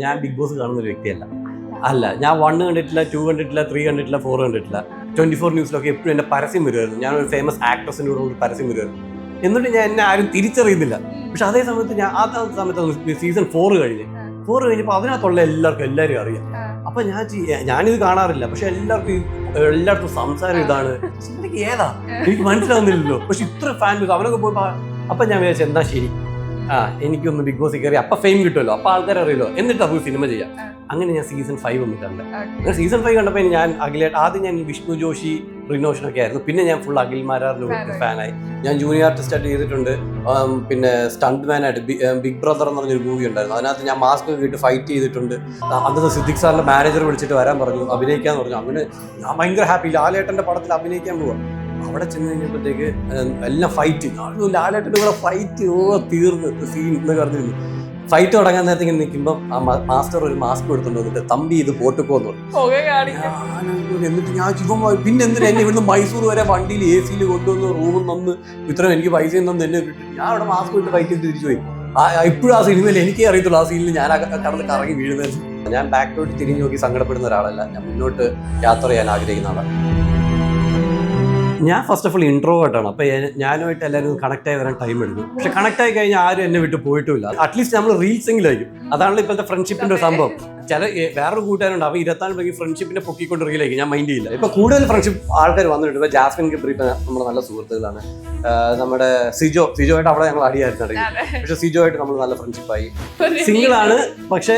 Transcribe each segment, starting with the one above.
ഞാൻ big boss കാണുന്ന ഒരു വ്യക്തിയല്ല. ഞാൻ 1 കണ്ടിട്ടില്ല, 2 കണ്ടിട്ടില്ല, 3 കണ്ടിട്ടില്ല, 4 കണ്ടിട്ടില്ല. 24 ന്യൂസിലൊക്കെ എപ്പോഴും എൻ്റെ പരസ്യം വരുമായിരുന്നു. ഞാനൊരു ഫേമസ് ആക്ട്രസിൻ്റെ കൂടെ ഒരു പരസ്യം വരുമായിരുന്നു. എന്നിട്ട് എന്നെ ആരും തിരിച്ചറിയുന്നില്ല. പക്ഷെ അതേ സമയത്ത് സമയത്ത് സീസൺ 4 കഴിഞ്ഞപ്പോൾ അതിനകത്തുള്ള എല്ലാവരും അറിയാം. അപ്പൊ ഞാനിത് കാണാറില്ല, പക്ഷെ എല്ലായിടത്തും സംസാരം ഇതാണ്. ഏതാ എനിക്ക് മനസ്സിലാവുന്നില്ലല്ലോ. പക്ഷെ ഇത്ര ഫാൻ ബേസ് അവരൊക്കെ പോയപ്പോ അപ്പൊ ഞാൻ വിചാരിച്ചു എന്താ ശരി, എനിക്കൊന്ന് ബിഗ് ബോസിൽ കയറി അപ്പൊ ഫെയിം കിട്ടുമല്ലോ, അപ്പൊ ആൾക്കാർ അറിയില്ലോ, എന്നിട്ട് നമുക്ക് സിനിമ ചെയ്യാം. അങ്ങനെ ഞാൻ സീസൺ 5 വന്നിട്ടുണ്ട്. അങ്ങനെ സീസൺ 5 കണ്ടപ്പോൾ ഞാൻ ആദ്യം ഞാൻ വിഷ്ണു ജോഷി, റിനോഷനൊക്കെ ആയിരുന്നു. പിന്നെ ഞാൻ ഫുൾ അഖിൽമാരാറിന്റെ ഫാനായി. ഞാൻ ജൂനിയർ ആർട്ടിസ്റ്റ് ആയിട്ട് ചെയ്തിട്ടുണ്ട്. പിന്നെ സ്റ്റണ്ട് മാൻ ആയിട്ട് ബിഗ് ബ്രദർ എന്ന് പറഞ്ഞൊരു മൂവി ഉണ്ടായിരുന്നു. അതിനകത്ത് ഞാൻ മാസ്ക് ഒക്കെ ഇട്ട് ഫൈറ്റ് ചെയ്തിട്ടുണ്ട്. അന്നത്തെ സിദ്ദിഖ് സാറിന്റെ മാനേജർ വിളിച്ചിട്ട് വരാൻ പറഞ്ഞു, അഭിനയിക്കാന്ന് പറഞ്ഞു. അങ്ങനെ ഞാൻ ഭയങ്കര ഹാപ്പി. ലാലേട്ടന്റെ പടത്തിൽ അഭിനയിക്കാൻ പോവാ. അവിടെ ചെന്ന് കഴിഞ്ഞപ്പോഴത്തേക്ക് എല്ലാം ഫൈറ്റ്. ലാലേട്ടൻ്റെ കൂടെ ഫൈറ്റ് തീർന്ന് സീൻ എന്ന് പറഞ്ഞിരുന്നു. ഫൈറ്റ് തുടങ്ങാൻ നേരത്തെ ഇങ്ങനെ നിൽക്കുമ്പോൾ ആ മാസ്റ്റർ ഒരു മാസ്ക് എടുത്തുകൊണ്ട് വന്നിട്ട് തമ്പി ഇത് പോട്ടുപോന്ന് പറഞ്ഞു. എന്നിട്ട് ഞാൻ പിന്നെ എന്തിനാ എന്നെ ഇവിടുന്ന് മൈസൂർ വരെ വണ്ടിയിൽ AC കൊണ്ടുവന്ന് റൂമിൽ നിന്ന് ഇത്രയും എനിക്ക് പൈസയും തന്നു എന്നെ കിട്ടി. ഞാൻ അവിടെ മാസ്ക് ഇട്ട് ഫൈറ്റ് ചെയ്ത് തിരിച്ചു പോയി. ഇപ്പോഴും ആ സിനിമയിൽ എനിക്കേ അറിയത്തുള്ളൂ ആ സീനിൽ ഞാൻ കടന്ന് കറങ്ങി വീഴുന്നത്. ഞാൻ ബാക്കിലോട്ട് തിരിഞ്ഞു നോക്കി സങ്കടപ്പെടുന്ന ഒരാളല്ല. ഞാൻ മുന്നോട്ട് യാത്ര ചെയ്യാൻ ആഗ്രഹിക്കുന്ന ആളാണ്. ഞാൻ ഫസ്റ്റ് ഓഫ് ഓൾ ഇൻട്രോവേർട്ടാണ്. അപ്പോൾ ഞാനുമായിട്ട് എല്ലാവരും കണക്ട് ആയി വരാൻ ടൈം എടുക്കും. പക്ഷെ കണക്ട് ആയി കഴിഞ്ഞാൽ ആരും എന്നെ വിട്ട് പോയിട്ടുമില്ല. അറ്റ്ലീസ്റ്റ് നമ്മൾ റീൽസെങ്കിലായിരിക്കും. അതാണല്ലോ ഇപ്പോഴത്തെ ഫ്രണ്ട്ഷിപ്പിന്റെ ഒരു സംഭവം. വേറൊരു കൂട്ടുകാരുണ്ട്, അവ 24 ഫ്രണ്ട്ഷിപ്പിനെ പൊക്കിക്കൊണ്ട് റീലായിരിക്കും. ഞാൻ മൈൻഡ് ചെയ്യില്ല. ഇപ്പൊ കൂടുതൽ ഫ്രണ്ട്ഷിപ്പ് ആൾക്കാർ വന്നിട്ടുണ്ട്. ഇപ്പൊ ജാസ്മിൻ ഗബ്രി നമ്മുടെ നല്ല സുഹൃത്തുക്കളാണ്. നമ്മുടെ സിജോയായിട്ട് അവിടെ ഞങ്ങൾ അടിയായിരുന്നു. പക്ഷെ സിജോയായിട്ട് നമ്മൾ നല്ല ഫ്രണ്ട്ഷിപ്പായി. സിംഗിൾ ആണ്, പക്ഷെ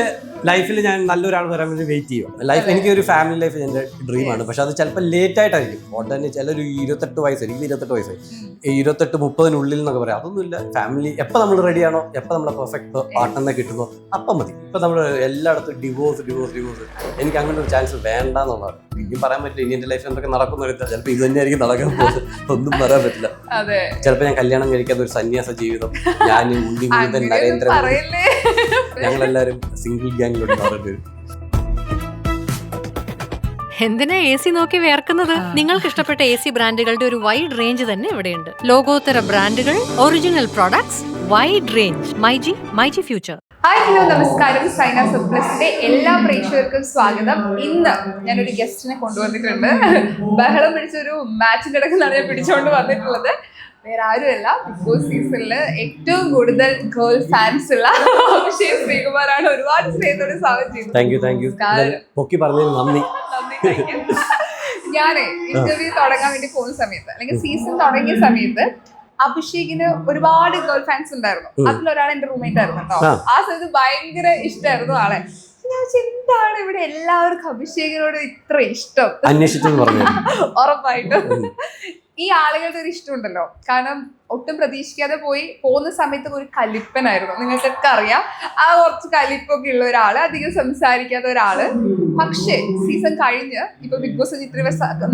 ലൈഫിൽ ഞാൻ നല്ലൊരാൾ വരാൻ വേണ്ടി വെയിറ്റ് ചെയ്യും. ലൈഫ് എനിക്കൊരു ഫാമിലി ലൈഫ് എൻ്റെ ഡ്രീമാണ്. പക്ഷെ അത് ചിലപ്പോൾ ലേറ്റ് ആയിട്ടായിരിക്കും. ഉടനെ ചിലർ 28 വയസ്സായി, 28 വയസ്സായി, 28-30 എന്നൊക്കെ പറയാം. അതൊന്നുമില്ല. ഫാമിലി എപ്പോൾ നമ്മൾ റെഡിയാണോ, എപ്പോൾ നമ്മളെ പെർഫെക്റ്റ് പാർട്ട്ണറിനെ കിട്ടുന്നോ അപ്പം മതി. ഇപ്പം നമ്മൾ എല്ലായിടത്തും ഡിവോഴ്സ്. എനിക്ക് അങ്ങനെ ഒരു ചാൻസ് വേണ്ട എന്നുള്ളതാണ്. ഇനിയും പറയാൻ പറ്റില്ല. ഇനി എൻ്റെ ലൈഫിൽ എന്തൊക്കെ നടക്കുന്ന അറിയത്തില്ല. ചിലപ്പോൾ ഇത് തന്നെയായിരിക്കും നടക്കാൻ പോകുന്നത്. ഒന്നും പറയാൻ പറ്റില്ല. ചിലപ്പോൾ ഞാൻ കല്യാണം കഴിക്കാത്ത ഒരു സന്യാസ ജീവിതം, ഞാൻ ഉണ്ടി മുഴുവൻ നരേന്ദ്രമോദി, ഞങ്ങളെല്ലാവരും സിംഗിൾ ഗ്യാങ്ങിലോട്ട് മാറേണ്ടി വരും. എന്തിനാ AC നോക്കി വേർക്കുന്നത്? നിങ്ങൾക്ക് ഇഷ്ടപ്പെട്ട AC ബ്രാൻഡുകളുടെ ഒരു വൈഡ് റേഞ്ച് തന്നെ ഇവിടെയുണ്ട്. ലോകോത്തര ബ്രാൻഡുകൾ, original products, wide range. MyG future. Hi, hello, നമസ്കാരം. സൈന സർപ്ലസിന്റെ എല്ലാ പ്രേക്ഷകർക്കും സ്വാഗതം. ഇന്ന് ഞാനൊരു ഗസ്റ്റിനെ കൊണ്ടുവന്നിട്ടുണ്ട്. ബഹളം പിടിച്ചൊരു മാച്ചിന്റെ ഇടയ്ക്കാണ് ഞാൻ പിടിച്ചുകൊണ്ട് വന്നിട്ടുള്ളത്. വേറെ ആരുമല്ല, ബിഗ് ബോസ് സീസണില് ഏറ്റവും കൂടുതൽ ഗേൾ ഫാൻസ് ഉള്ള അഭിഷേക് ശ്രീകുമാറാണ്. ഒരുപാട് സ്നേഹത്തോടെ സ്വാഗതം ചെയ്യുന്നു. ഞാന് ഇന്റർവ്യൂ തുടങ്ങാൻ വേണ്ടി പോകുന്ന സമയത്ത്, അല്ലെങ്കിൽ സീസൺ തുടങ്ങിയ സമയത്ത്, അഭിഷേകിന് ഒരുപാട് ഗേൾ ഫാൻസ് ഉണ്ടായിരുന്നു. അതിലൊരാൾ എന്റെ റൂംമേറ്റ് ആയിരുന്നു കേട്ടോ. ആ സമയത്ത് ഭയങ്കര ഇഷ്ടമായിരുന്നു ആളെ. എന്താണ് ഇവിടെ എല്ലാവർക്കും അഭിഷേകിനോട് ഇത്ര ഇഷ്ടം? ഉറപ്പായിട്ടും ഈ ആളുകളുടെ ഒരു ഇഷ്ടമുണ്ടല്ലോ. കാരണം ഒട്ടും പ്രതീക്ഷിക്കാതെ പോകുന്ന സമയത്ത് ഒരു കലിപ്പനായിരുന്നു. നിങ്ങൾക്കൊക്കെ അറിയാം, ആ കുറച്ച് കലിപ്പൊക്കെ ഉള്ള ഒരാള്, അധികം സംസാരിക്കാത്ത ഒരാള്. പക്ഷേ സീസൺ കഴിഞ്ഞ് ഇപ്പൊ ബിഗ് ബോസ് ഇത്ര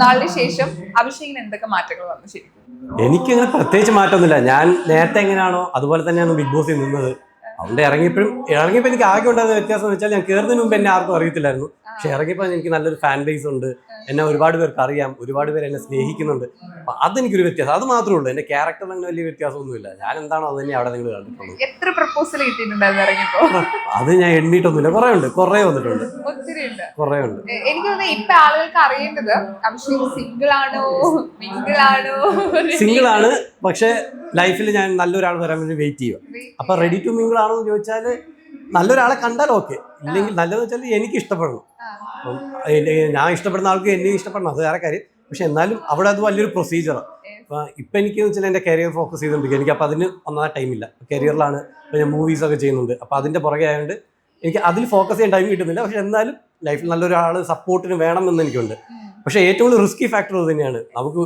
നാളിന് ശേഷം അഭിഷേകിന് എന്തൊക്കെ മാറ്റങ്ങൾ വന്നു? ശരിക്കും എനിക്കങ്ങനെ പ്രത്യേകിച്ച് മാറ്റമൊന്നുമില്ല. ഞാൻ നേരത്തെ എങ്ങനെയാണോ അതുപോലെ തന്നെയാണ് ബിഗ് ബോസിൽ നിന്നത്. അതുകൊണ്ട് ഇറങ്ങിയപ്പോൾ എനിക്ക് ആകെ ഉണ്ടാകുന്ന വ്യത്യാസം എന്ന് വെച്ചാൽ, ഞാൻ കയറുന്നതിന് മുമ്പ് എന്നെ ആർക്കും അറിയത്തില്ലായിരുന്നു. പക്ഷെ ഇറങ്ങിയപ്പോൾ എനിക്ക് നല്ലൊരു ഫാൻ ബേസ് ഉണ്ട്. എന്നെ ഒരുപാട് പേർക്ക് അറിയാം, ഒരുപാട് പേര് എന്നെ സ്നേഹിക്കുന്നുണ്ട്. അപ്പൊ അതെനിക്കൊരു വ്യത്യാസം. അത് മാത്രമേ ഉള്ളൂ. എന്റെ ക്യാരക്ടറിന് അങ്ങനെ വലിയ വ്യത്യാസമൊന്നുമില്ല. ഞാൻ എന്താണോ അത് തന്നെ അവിടെ നിങ്ങൾ കണ്ടിട്ടുള്ളൂ. എത്ര പ്രപ്പോസൽ കിട്ടിയിട്ടുണ്ടായിരുന്നു ഇറങ്ങിയപ്പോ? അത് ഞാൻ എണ്ണിയിട്ടൊന്നുമില്ല. കുറേ വന്നിട്ടുണ്ട്. ഒത്തിരി ഉണ്ട്. കുറേ ഉണ്ട്. എനിക്ക് തോന്നുന്നു ഇപ്പൊ ആളുകൾക്ക് അറിയേണ്ടത് അഭിഷേക് സിംഗിൾ ആണോ, മിംഗിൾ ആണോ? സിംഗിൾ ആണ്, പക്ഷെ ലൈഫിൽ ഞാൻ നല്ലൊരാൾ വരാൻ വേണ്ടി വെയിറ്റ് ചെയ്യുക. അപ്പൊ റെഡി ടു മിംഗിൾ ആണോ എന്ന് ചോദിച്ചാല്, നല്ലൊരാളെ കണ്ടാൽ ഓക്കെ. ഇല്ലെങ്കിൽ നല്ലതെന്ന് വെച്ചാൽ എനിക്ക് ഇഷ്ടപ്പെടണം. ഞാൻ ഇഷ്ടപ്പെടുന്ന ആൾക്ക് എന്നെയും ഇഷ്ടപ്പെടണം, അത് വേറെ കാര്യം. പക്ഷെ എന്നാലും അവിടെ അത് വലിയൊരു പ്രൊസീജിയറാണ്. അപ്പോൾ ഇപ്പം എനിക്ക് വെച്ചാൽ എൻ്റെ കരിയർ ഫോക്കസ് ചെയ്തുകൊണ്ടിരിക്കുക. എനിക്ക് അപ്പോൾ അതിന് ഒന്നാ ടൈമില്ല. കരിയറിലാണ്. ഇപ്പോൾ ഞാൻ മൂവീസൊക്കെ ചെയ്യുന്നുണ്ട്. അപ്പോൾ അതിൻ്റെ പുറകെ ആയതുകൊണ്ട് എനിക്ക് അതിൽ ഫോക്കസ് ചെയ്യാൻ ടൈം കിട്ടുന്നില്ല. പക്ഷെ എന്നാലും ലൈഫിൽ നല്ലൊരാൾ സപ്പോർട്ടിന് വേണമെന്ന് എനിക്കുണ്ട്. പക്ഷേ ഏറ്റവും കൂടുതൽ റിസ്കി ഫാക്ടർ അത് തന്നെയാണ്. നമുക്ക്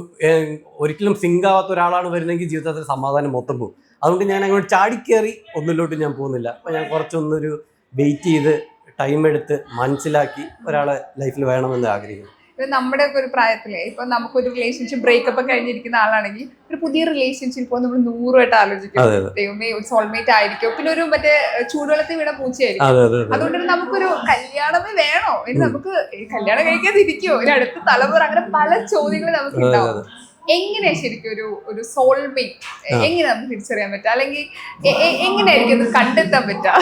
ഒരിക്കലും സിങ്ക് ആവാത്ത ഒരാളാണ് വരുന്നതെങ്കിൽ ജീവിതത്തിൽ സമാധാനം മൊത്തം പോകും. അതുകൊണ്ട് ഞാൻ അങ്ങോട്ട് ചാടിക്കേറി ഒന്നിലോട്ട് ഞാൻ പോകുന്നില്ല. അപ്പോൾ ഞാൻ കുറച്ചൊന്നൊരു വെയിറ്റ് ചെയ്ത് ടൈം എടുത്ത് മനസ്സിലാക്കി ഒരാളെ ലൈഫിൽ വേണമെന്ന് ആഗ്രഹിക്കുന്നു. ഇപ്പൊ നമ്മുടെ ഒക്കെ ഒരു പ്രായത്തില്, ഇപ്പൊ നമുക്കൊരു റിലേഷൻഷിപ്പ് ബ്രേക്കപ്പ് ഒക്കെ കഴിഞ്ഞിരിക്കുന്ന ആളാണെങ്കിൽ ഒരു പുതിയ റിലേഷൻഷിപ്പ് നമ്മൾ 100 ആലോചിക്കും. ദൈവമേ, ഒരു സോൾമേറ്റ് ആയിരിക്കും. പിന്നെ ഒരു മറ്റേ ചൂടുവെള്ളത്തിൽ വീണ പൂച്ചയായിരിക്കും. അതുകൊണ്ട് നമുക്കൊരു കല്യാണമേ വേണോ, ഇനി നമുക്ക് കല്യാണം കഴിക്കാതിരിക്കുമോ, ഇനി അടുത്ത തലമുറ, അങ്ങനെ പല ചോദ്യങ്ങൾ നമുക്ക് ഉണ്ടാവും. എങ്ങനെയാ ശരിക്കും ഒരു സോൾമേറ്റ് എങ്ങനെ നമുക്ക് തിരിച്ചറിയാൻ പറ്റുക, അല്ലെങ്കിൽ എങ്ങനെയായിരിക്കും അത് കണ്ടെത്താൻ പറ്റുക?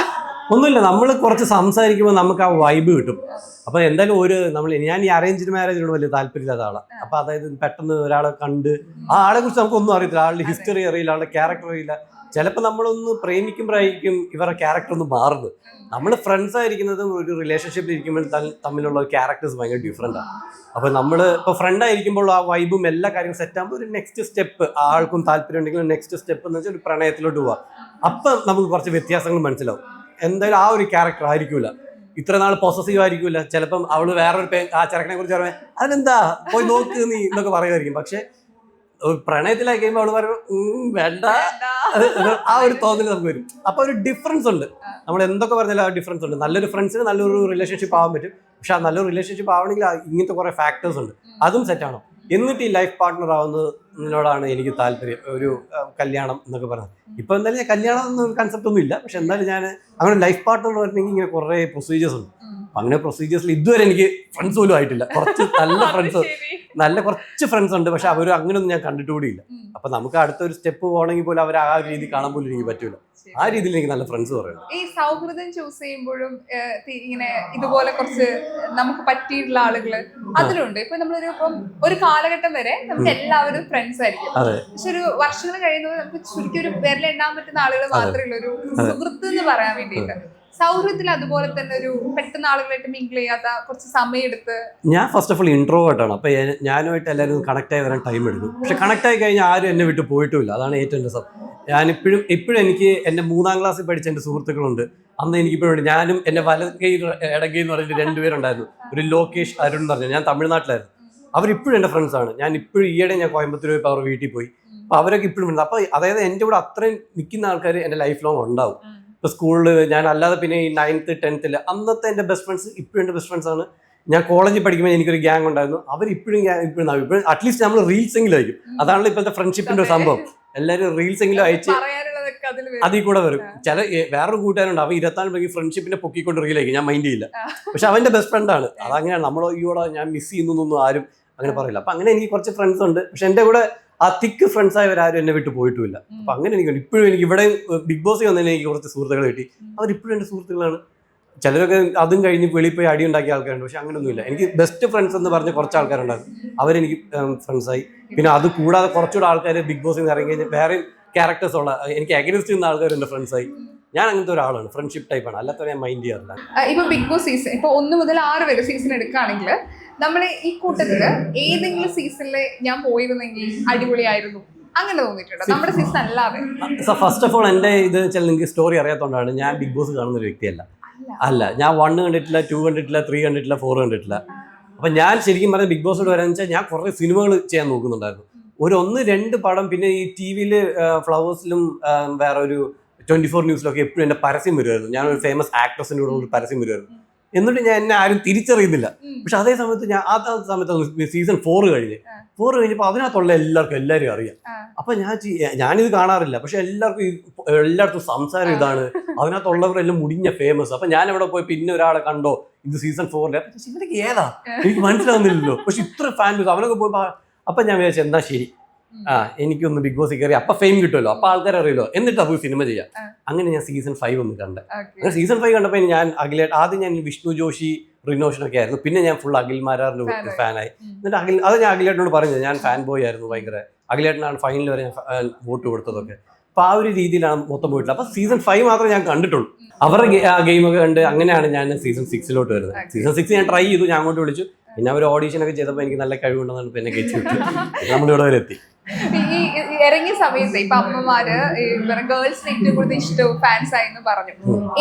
ഒന്നുമില്ല, നമ്മൾ കുറച്ച് സംസാരിക്കുമ്പോൾ നമുക്ക് ആ വൈബ് കിട്ടും. അപ്പൊ എന്തായാലും ഞാൻ ഈ അറേഞ്ച്ഡ് മാരേജിനോട് വലിയ താല്പര്യമില്ലാത്ത ആളാണ്. അപ്പൊ അതായത് പെട്ടെന്ന് ഒരാളെ കണ്ട് ആ ആളെ കുറിച്ച് നമുക്കൊന്നും അറിയത്തില്ല, ആളുടെ ഹിസ്റ്ററി അറിയില്ല, ആളുടെ ക്യാരക്ടർ അറിയില്ല. ചിലപ്പോൾ നമ്മളൊന്ന് പ്രേമിക്കുമ്പോഴായിരിക്കും ഇവരുടെ ക്യാരക്ടർ ഒന്ന് മാറുന്നത്. നമ്മൾ ഫ്രണ്ട്സ് ആയിരിക്കുന്നതും ഒരു റിലേഷൻഷിപ്പിൽ ഇരിക്കുമ്പോൾ തമ്മിലുള്ള ക്യാരക്ടേഴ്സ് ഭയങ്കര ഡിഫറെൻ്റ് ആണ്. അപ്പോൾ നമ്മൾ ഇപ്പോൾ ഫ്രണ്ട് ആയിരിക്കുമ്പോൾ ആ വൈബും എല്ലാ കാര്യവും സെറ്റ് ആകുമ്പോൾ ഒരു നെക്സ്റ്റ് സ്റ്റെപ്പ്, ആൾക്കും താല്പര്യം ഉണ്ടെങ്കിൽ നെക്സ്റ്റ് സ്റ്റെപ്പ് എന്ന് വെച്ചാൽ ഒരു പ്രണയത്തിലോട്ട് പോവാം. അപ്പം നമുക്ക് കുറച്ച് വ്യത്യാസങ്ങൾ മനസ്സിലാവും. എന്തായാലും ആ ഒരു ക്യാരക്ടർ ആയിരിക്കില്ല, ഇത്ര നാൾ പൊസസീവ് ആയിരിക്കില്ല. ചിലപ്പം അവള് വേറൊരു ആ ചെറുക്കനെ കുറിച്ച് പറയുമ്പോൾ അതിനെന്താ പോയി നോക്ക് നീ എന്നൊക്കെ പറയുമായിരിക്കും. പക്ഷെ പ്രണയത്തിലായി കഴിയുമ്പോൾ അവള് പറയും വേണ്ട, ആ ഒരു തോന്നൽ നമുക്ക് വരും. അപ്പൊ ഒരു ഡിഫറൻസ് ഉണ്ട്. നമ്മൾ എന്തൊക്കെ പറഞ്ഞാലും ആ ഡിഫറൻസ് ഉണ്ട്. നല്ലൊരു ഫ്രണ്ട്സിന് നല്ലൊരു റിലേഷൻഷിപ്പ് ആവാൻ പറ്റും. പക്ഷെ ആ നല്ലൊരു റിലേഷൻഷിപ്പ് ആവണമെങ്കിൽ ഇങ്ങനത്തെ കുറെ ഫാക്ടേഴ്സ് ഉണ്ട്, അതും സെറ്റ് ആണോ. എന്നിട്ട് ഈ ലൈഫ് പാർട്ട്ണർ ആവുന്നതിനോടാണ് എനിക്ക് താല്പര്യം. ഒരു കല്യാണം എന്നൊക്കെ പറഞ്ഞത് ഇപ്പൊ എന്തായാലും ഞാൻ കല്യാണം എന്നൊരു കൺസെപ്റ്റ് ഒന്നും ഇല്ല. പക്ഷെ എന്തായാലും ഞാൻ അങ്ങനെ ലൈഫ് പാർട്ട്ണർ പറഞ്ഞെങ്കിൽ ഇങ്ങനെ കുറെ പ്രൊസീജിയേഴ്സ് ഉണ്ട്. അങ്ങനെ പ്രൊസീജിയേഴ്സിൽ ഇതുവരെ എനിക്ക് ഫ്രണ്ട്സ് പോലും ആയിട്ടില്ല. കുറച്ച് നല്ല കുറച്ച് ഫ്രണ്ട്സ് ഉണ്ട്, പക്ഷെ അവർ അങ്ങനെയൊന്നും ഞാൻ കണ്ടിട്ടുകൂടിയില്ല. അപ്പൊ നമുക്ക് അടുത്തൊരു സ്റ്റെപ്പ് പോകണമെങ്കിൽ പോലും അവർ ആ രീതി കാണാൻ പോലും എനിക്ക് പറ്റൂല. ആ രീതിയിൽ എനിക്ക് നല്ല ഫ്രണ്ട്സ് പറയുന്നത്. ഈ സൗഹൃദം ചൂസ് ചെയ്യുമ്പോഴും ഇങ്ങനെ ഇതുപോലെ കുറച്ച് നമുക്ക് പറ്റിയിട്ടുള്ള ആളുകള് അതിലുണ്ട്. ഇപ്പൊ നമ്മളൊരു ഒരു കാലഘട്ടം വരെ നമുക്ക് എല്ലാവരും ഫ്രണ്ട്സ് ആയിരിക്കും. പക്ഷെ ഒരു വർഷങ്ങൾ കഴിയുന്നത് നമുക്ക് ചുരുക്കി ഒരു വിരലെണ്ണാൻ പറ്റുന്ന ആളുകൾ മാത്രമേ ഉള്ളൂ ഒരു സുഹൃത്ത് എന്ന് പറയാൻ വേണ്ടിയിട്ട്. സൗഹൃദത്തിൽ അതുപോലെ തന്നെ ഒരു പെട്ടെന്ന് ആളുകളായിട്ട് മിങ്കിൾ ചെയ്യാത്ത കുറച്ച് സമയം എടുത്ത്. ഞാൻ ഫസ്റ്റ് ഓഫ് ഓൾ ഇൻട്രോവേർട്ട് ആണ്. അപ്പൊ ഞാനുമായിട്ട് എല്ലാവരും കണക്ട് ആയി വരാൻ ടൈം എടുക്കും. പക്ഷെ കണക്ട് ആയി കഴിഞ്ഞാൽ ആരും എന്നെ വിട്ട് പോയിട്ടുമില്ല. അതാണ് ഏറ്റവും രസം. ഇപ്പോഴും എനിക്ക് എൻ്റെ 3ാം ക്ലാസ്സിൽ പഠിച്ച എൻ്റെ സുഹൃത്തുക്കളുണ്ട്. അന്ന് എനിക്കിപ്പോഴും ഞാനും എൻ്റെ വലകൈ ഇടകൈ എന്ന് പറഞ്ഞിട്ട് 2 പേരുണ്ടായിരുന്നു. ഒരു ലോകേഷ്, അരുൺ എന്ന് പറഞ്ഞു. ഞാൻ തമിഴ്നാട്ടിലായിരുന്നു. അവരിപ്പോഴും എൻ്റെ ഫ്രണ്ട്സാണ്. ഞാൻ ഇപ്പോഴും ഈയിടെ ഞാൻ കോയമ്പത്തൂർ പോയപ്പോൾ അവർ വീട്ടിൽ പോയി. അപ്പോൾ അവരൊക്കെ ഇപ്പോഴും ഉണ്ട്. അപ്പോൾ അതായത് എൻ്റെ കൂടെ അത്രയും നിൽക്കുന്ന ആൾക്കാർ എൻ്റെ ലൈഫ് ലോങ് ഉണ്ടാവും. ഇപ്പോൾ സ്കൂളിൽ ഞാൻ അല്ലാതെ പിന്നെ ഈ 9th 10th അന്നത്തെ എൻ്റെ ബെസ്റ്റ് ഫ്രണ്ട്സ് ഇപ്പോഴും എൻ്റെ ബെസ്റ്റ് ഫ്രണ്ട്സ് ആണ്. ഞാൻ കോളേജിൽ പഠിക്കുമ്പോൾ എനിക്കൊരു ഗ്യാങ് ഉണ്ടായിരുന്നു. അവരിപ്പോഴും ഇപ്പോഴും അറ്റ്ലീസ്റ്റ് നമ്മൾ റീൽസ് എങ്കിലും അയക്കും. അതാണല്ലോ ഇപ്പോഴത്തെ ഫ്രണ്ട്ഷിപ്പിൻ്റെ ഒരു സംഭവം. എല്ലാവരും റീൽസ് എങ്കിലും അയച്ച് അതിൽ കൂടെ വരും. ചില വേറൊരു കൂട്ടുകാരുണ്ട്, അവ 24 മണിക്ക് ഫ്രണ്ട്ഷിപ്പിനെ പൊക്കിക്കൊണ്ട് റീലായിരിക്കും. ഞാൻ മൈൻഡ് ചെയ്യില്ല. പക്ഷെ അവൻ്റെ ബെസ്റ്റ് ഫ്രണ്ടാണ്. അതങ്ങനെയാണ്. നമ്മളോ ഈയോടെ ഞാൻ മിസ് ചെയ്യുന്നൊന്നും ആരും അങ്ങനെ പറയില്ല. അപ്പം അങ്ങനെ എനിക്ക് കുറച്ച് ഫ്രണ്ട്സ് ഉണ്ട്. പക്ഷെ എൻ്റെ കൂടെ ആ തിക്ക് ഫ്രണ്ട്സ് ആയവരാരും എന്നെ വിട്ടു പോയിട്ടുമില്ല. അപ്പൊ അങ്ങനെ എനിക്ക് ഇപ്പോഴും എനിക്ക് ഇവിടെ ബിഗ് ബോസ് വന്നതിന് എനിക്ക് കുറച്ച് സുഹൃത്തുക്കൾ കിട്ടി. അവരിപ്പോഴും എൻ്റെ സുഹൃത്തുക്കളാണ്. ചിലരൊക്കെ അതും കഴിഞ്ഞ് വെളിയിൽ പോയി അടി ഉണ്ടാക്കിയ ആൾക്കാരുണ്ട്. പക്ഷെ അങ്ങനെയൊന്നുമില്ല. എനിക്ക് ബെസ്റ്റ് ഫ്രണ്ട്സ് എന്ന് പറഞ്ഞ കുറച്ച് ആൾക്കാരുണ്ടായിരുന്നു. അവരെനിക്ക് ഫ്രണ്ട്സായി. പിന്നെ അത് കൂടാതെ കുറച്ചുകൂടെ ആൾക്കാർ ബിഗ് ബോസിൽ നിന്ന് ഇറങ്ങി കഴിഞ്ഞാൽ വേറെ ക്യാരക്ടേഴ്സ് ഉള്ള എനിക്ക് അഗൈൻസ്റ്റ് ചെയ്യുന്ന ആൾക്കാർ എൻ്റെ ഫ്രണ്ട്സായി. ഞാൻ അങ്ങനത്തെ ഒരാളാണ്. ഫ്രണ്ട്ഷിപ്പ് ടൈപ്പാണ്. അല്ലാത്ത ഞാൻ മൈൻഡ് ചെയ്യാറില്ല. ഇപ്പൊ ബിഗ് ബോസ് സീസൺ ഇപ്പൊ 1 മുതൽ 6 വരെ സീസൺ എടുക്കുകയാണെങ്കിൽ നമ്മൾ ഈ കൂട്ടത്തില് ഏതെങ്കിലും സീസണിൽ ഞാൻ പോയിരുന്നെങ്കിൽ അടിപൊളിയായിരുന്നു അങ്ങനെ തോന്നിയിട്ടുണ്ടോ നമ്മുടെ സീസൺ അല്ലാതെ? ഫസ്റ്റ് ഓഫ് ഓൾ എൻ്റെ ഇത് വെച്ചാൽ നിങ്ങൾക്ക് സ്റ്റോറി അറിയാത്തതുകൊണ്ടാണ്. ഞാൻ ബിഗ് ബോസ് കാണുന്ന ഒരു വ്യക്തിയല്ല. ഞാൻ 1 കണ്ടിട്ടില്ല, 2 കണ്ടിട്ടില്ല, 3 കണ്ടിട്ടില്ല, 4 കണ്ടിട്ടില്ല. അപ്പം ഞാൻ ശരിക്കും പറഞ്ഞാൽ ബിഗ് ബോസോട് വരാന്ന് വെച്ചാൽ ഞാൻ കുറേ സിനിമകൾ ചെയ്യാൻ നോക്കുന്നുണ്ടായിരുന്നു. ഒരു 1-2 പടം. പിന്നെ ഈ TV-യിൽ ഫ്ലവേഴ്സിലും വേറെ ഒരു 24 ന്യൂസിലൊക്കെ എപ്പോഴും എൻ്റെ പരസ്യം വരുമായിരുന്നു. ഞാനൊരു ഫേമസ് ആക്ട്രസിൻ്റെ കൂടെ ഒരു പരസ്യം വരുമായിരുന്നു. എന്നിട്ട് ഞാൻ എന്നെ ആരും തിരിച്ചറിയുന്നില്ല. പക്ഷെ അതേ സമയത്ത് സമയത്ത് സീസൺ 4 കഴിഞ്ഞപ്പോൾ അതിനകത്തുള്ള എല്ലാവരും അറിയാം. അപ്പൊ ഞാനിത് കാണാറില്ല. പക്ഷെ എല്ലായിടത്തും സംസാരം ഇതാണ്. അതിനകത്തുള്ളവരെല്ലാം മുടിഞ്ഞ ഫേമസ്. അപ്പൊ ഞാൻ എവിടെ പോയി പിന്നെ ഒരാളെ കണ്ടോ ഇത് സീസൺ 4 ഇവരൊക്കെ ഏതാ എനിക്ക് മനസ്സിലാവുന്നില്ലല്ലോ. പക്ഷെ ഇത്ര ഫാൻ ബേസ് അവനൊക്കെ പോയപ്പോ അപ്പൊ ഞാൻ വിചാരിച്ചു എന്താ ശരി, എനിക്കൊന്ന് ബിഗ് ബോസിൽ കയറി അപ്പൊ ഫെയിം കിട്ടുമല്ലോ, അപ്പൊ ആൾക്കാർ അറിയില്ലോ, എന്നിട്ട് അപ്പോൾ സിനിമ ചെയ്യാം. അങ്ങനെ ഞാൻ സീസൺ 5 ഒന്ന് കണ്ടത്. അങ്ങനെ സീസൺ 5 കണ്ടപ്പോൾ ഞാൻ ആദ്യം ഞാൻ വിഷ്ണു ജോഷി, റിനോഷനൊക്കെ ആയിരുന്നു. പിന്നെ ഞാൻ ഫുൾ അഖിൽ മാരാറിന്റെ ഫാനായി. എന്നിട്ട് അത് ഞാൻ അഖിലേട്ടനോട് പറഞ്ഞത് ഞാൻ ഫാൻ ബോയ് ആയിരുന്നു ഭയങ്കര. അഖിലേട്ടനാണ് ഫൈനൽ വരെ ഞാൻ വോട്ട് കൊടുത്തതൊക്കെ. അപ്പൊ ആ ഒരു രീതിയിലാണ് മൊത്തം പോയിട്ടില്ല. അപ്പൊ സീസൺ 5 മാത്രമേ ഞാൻ കണ്ടിട്ടുള്ളൂ. അവരുടെ ഗെയിമൊക്കെ കണ്ട് അങ്ങനെയാണ് ഞാൻ സീസൺ 6 വരുന്നത്. സീസൺ 6 ഞാൻ ട്രൈ ചെയ്തു. ഞാൻ അങ്ങോട്ട് വിളിച്ചു. പിന്നെ അവർ ഓഡീഷനൊക്കെ ചെയ്തപ്പോൾ എനിക്ക് നല്ല കഴിവുണ്ടെന്നാണ് പിന്നെ കയറ്റി വിട്ടു. നമ്മളിവിടെ വരെ എത്തി. ഈ ഇറങ്ങിയ സമയത്ത് ഇപ്പൊ അമ്മമാര് ഗേൾസിന് ഏറ്റവും കൂടുതൽ ഇഷ്ടവും ഫാൻസ് ആയി എന്ന് പറഞ്ഞു.